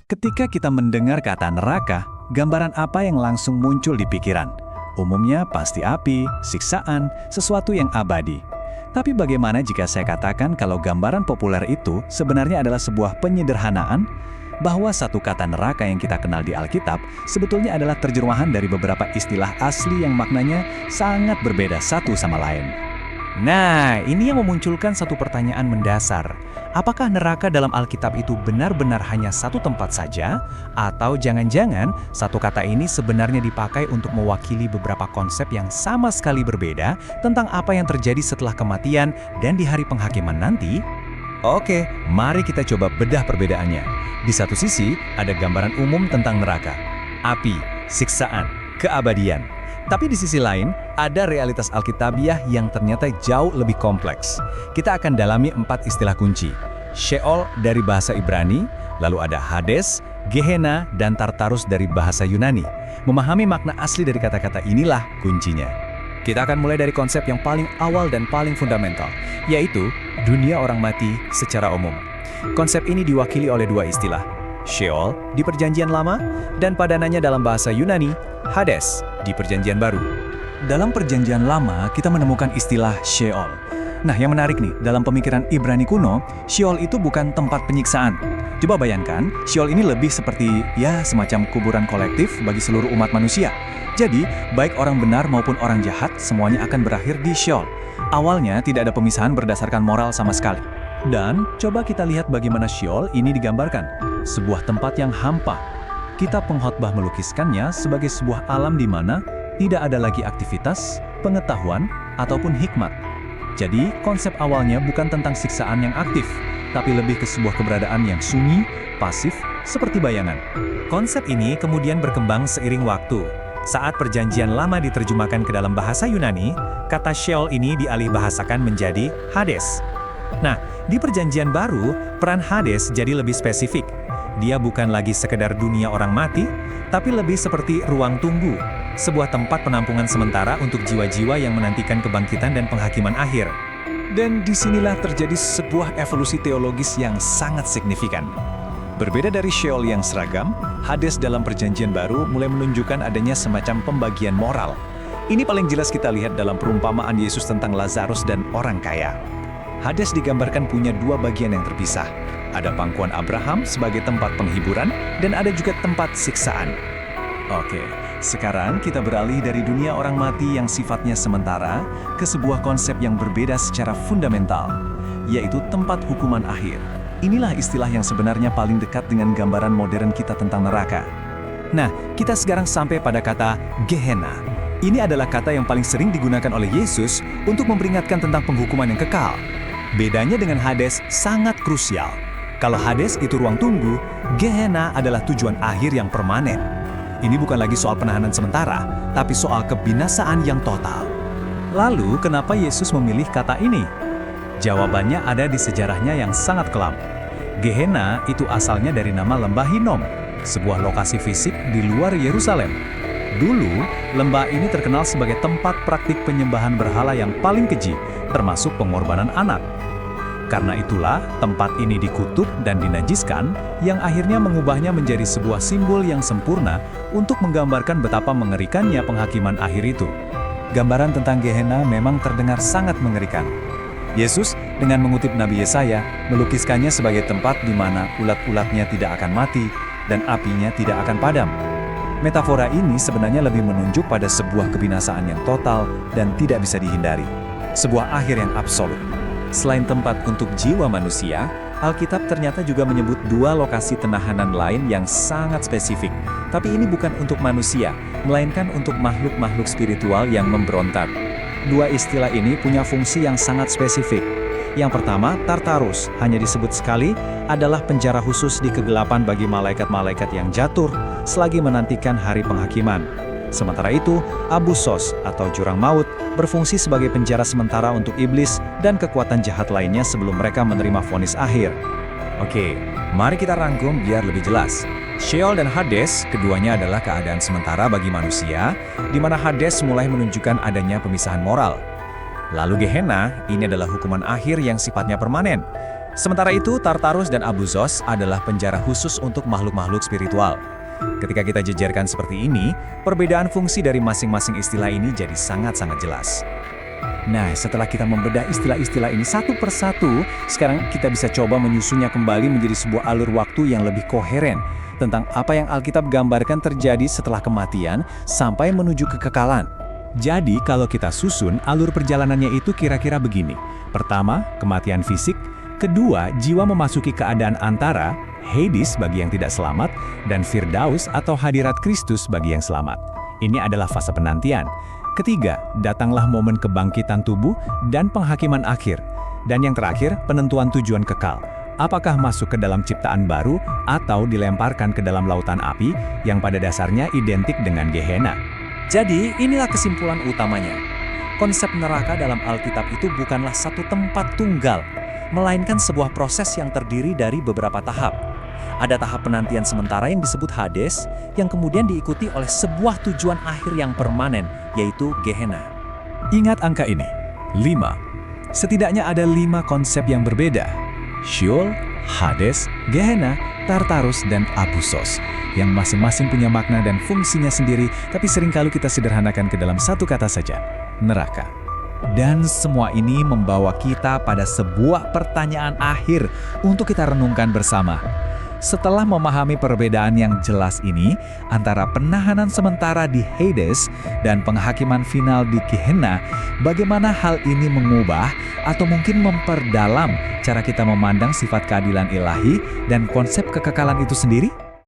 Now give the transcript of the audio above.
Ketika kita mendengar kata neraka, gambaran apa yang langsung muncul di pikiran? Umumnya pasti api, siksaan, sesuatu yang abadi. Tapi bagaimana jika saya katakan kalau gambaran populer itu sebenarnya adalah sebuah penyederhanaan? Bahwa satu kata neraka yang kita kenal di Alkitab sebetulnya adalah terjemahan dari beberapa istilah asli yang maknanya sangat berbeda satu sama lain. Nah, ini yang memunculkan satu pertanyaan mendasar. Apakah neraka dalam Alkitab itu benar-benar hanya satu tempat saja? Atau jangan-jangan satu kata ini sebenarnya dipakai untuk mewakili beberapa konsep yang sama sekali berbeda tentang apa yang terjadi setelah kematian dan di hari penghakiman nanti? Oke, mari kita coba bedah perbedaannya. Di satu sisi, ada gambaran umum tentang neraka, api, siksaan, keabadian. Tapi di sisi lain, ada realitas Alkitabiah yang ternyata jauh lebih kompleks. Kita akan dalami 4 istilah kunci. Sheol dari bahasa Ibrani, lalu ada Hades, Gehenna, dan Tartarus dari bahasa Yunani. Memahami makna asli dari kata-kata inilah kuncinya. Kita akan mulai dari konsep yang paling awal dan paling fundamental, yaitu dunia orang mati secara umum. Konsep ini diwakili oleh 2 istilah, Sheol di Perjanjian Lama dan padanannya dalam bahasa Yunani, Hades di Perjanjian Baru. Dalam Perjanjian Lama, kita menemukan istilah Sheol. Nah, yang menarik nih, dalam pemikiran Ibrani kuno, Sheol itu bukan tempat penyiksaan. Coba bayangkan, Sheol ini lebih seperti semacam kuburan kolektif bagi seluruh umat manusia. Jadi, baik orang benar maupun orang jahat, semuanya akan berakhir di Sheol. Awalnya tidak ada pemisahan berdasarkan moral sama sekali. Dan coba kita lihat bagaimana Sheol ini digambarkan. Sebuah tempat yang hampa. Kitab pengkhotbah melukiskannya sebagai sebuah alam di mana tidak ada lagi aktivitas, pengetahuan, ataupun hikmat. Jadi, konsep awalnya bukan tentang siksaan yang aktif, tapi lebih ke sebuah keberadaan yang sunyi, pasif, seperti bayangan. Konsep ini kemudian berkembang seiring waktu. Saat Perjanjian Lama diterjemahkan ke dalam bahasa Yunani, kata Sheol ini dialihbahasakan menjadi Hades. Nah, di Perjanjian Baru, peran Hades jadi lebih spesifik. Dia bukan lagi sekedar dunia orang mati, tapi lebih seperti ruang tunggu, sebuah tempat penampungan sementara untuk jiwa-jiwa yang menantikan kebangkitan dan penghakiman akhir. Dan disinilah terjadi sebuah evolusi teologis yang sangat signifikan. Berbeda dari Sheol yang seragam, Hades dalam Perjanjian Baru mulai menunjukkan adanya semacam pembagian moral. Ini paling jelas kita lihat dalam perumpamaan Yesus tentang Lazarus dan orang kaya. Hades digambarkan punya 2 bagian yang terpisah. Ada pangkuan Abraham sebagai tempat penghiburan, dan ada juga tempat siksaan. Oke, sekarang kita beralih dari dunia orang mati yang sifatnya sementara ke sebuah konsep yang berbeda secara fundamental, yaitu tempat hukuman akhir. Inilah istilah yang sebenarnya paling dekat dengan gambaran modern kita tentang neraka. Nah, kita sekarang sampai pada kata Gehenna. Ini adalah kata yang paling sering digunakan oleh Yesus untuk memperingatkan tentang penghukuman yang kekal. Bedanya dengan Hades sangat krusial. Kalau Hades itu ruang tunggu, Gehenna adalah tujuan akhir yang permanen. Ini bukan lagi soal penahanan sementara, tapi soal kebinasaan yang total. Lalu, kenapa Yesus memilih kata ini? Jawabannya ada di sejarahnya yang sangat kelam. Gehenna itu asalnya dari nama lembah Hinnom, sebuah lokasi fisik di luar Yerusalem. Dulu, lembah ini terkenal sebagai tempat praktik penyembahan berhala yang paling keji, termasuk pengorbanan anak. Karena itulah, tempat ini dikutuk dan dinajiskan, yang akhirnya mengubahnya menjadi sebuah simbol yang sempurna untuk menggambarkan betapa mengerikannya penghakiman akhir itu. Gambaran tentang Gehenna memang terdengar sangat mengerikan. Yesus, dengan mengutip Nabi Yesaya, melukiskannya sebagai tempat di mana ulat-ulatnya tidak akan mati dan apinya tidak akan padam. Metafora ini sebenarnya lebih menunjuk pada sebuah kebinasaan yang total dan tidak bisa dihindari. Sebuah akhir yang absolut. Selain tempat untuk jiwa manusia, Alkitab ternyata juga menyebut 2 lokasi penahanan lain yang sangat spesifik. Tapi ini bukan untuk manusia, melainkan untuk makhluk-makhluk spiritual yang memberontak. 2 istilah ini punya fungsi yang sangat spesifik. Yang pertama, Tartarus, hanya disebut sekali, adalah penjara khusus di kegelapan bagi malaikat-malaikat yang jatuh selagi menantikan hari penghakiman. Sementara itu, Abusos atau jurang maut berfungsi sebagai penjara sementara untuk iblis dan kekuatan jahat lainnya sebelum mereka menerima vonis akhir. Oke, mari kita rangkum biar lebih jelas. Sheol dan Hades, keduanya adalah keadaan sementara bagi manusia, di mana Hades mulai menunjukkan adanya pemisahan moral. Lalu Gehenna, ini adalah hukuman akhir yang sifatnya permanen. Sementara itu, Tartarus dan Abu Zos adalah penjara khusus untuk makhluk-makhluk spiritual. Ketika kita jejerkan seperti ini, perbedaan fungsi dari masing-masing istilah ini jadi sangat-sangat jelas. Nah, setelah kita membedah istilah-istilah ini satu persatu, sekarang kita bisa coba menyusunnya kembali menjadi sebuah alur waktu yang lebih koheren tentang apa yang Alkitab gambarkan terjadi setelah kematian sampai menuju kekekalan. Jadi, kalau kita susun, alur perjalanannya itu kira-kira begini. Pertama, kematian fisik. Kedua, jiwa memasuki keadaan antara, Hades bagi yang tidak selamat, dan Firdaus atau hadirat Kristus bagi yang selamat. Ini adalah fase penantian. Ketiga, datanglah momen kebangkitan tubuh dan penghakiman akhir. Dan yang terakhir, penentuan tujuan kekal. Apakah masuk ke dalam ciptaan baru atau dilemparkan ke dalam lautan api yang pada dasarnya identik dengan Gehenna. Jadi, inilah kesimpulan utamanya. Konsep neraka dalam Alkitab itu bukanlah satu tempat tunggal, melainkan sebuah proses yang terdiri dari beberapa tahap. Ada tahap penantian sementara yang disebut Hades, yang kemudian diikuti oleh sebuah tujuan akhir yang permanen, yaitu Gehenna. Ingat angka ini, 5. Setidaknya ada 5 konsep yang berbeda. Sheol, Hades, Gehenna, Tartarus, dan Abu Zos, yang masing-masing punya makna dan fungsinya sendiri, tapi seringkali kita sederhanakan ke dalam satu kata saja, neraka. Dan semua ini membawa kita pada sebuah pertanyaan akhir untuk kita renungkan bersama. Setelah memahami perbedaan yang jelas ini antara penahanan sementara di Hades dan penghakiman final di Gehenna, bagaimana hal ini mengubah atau mungkin memperdalam cara kita memandang sifat keadilan ilahi dan konsep kekekalan itu sendiri?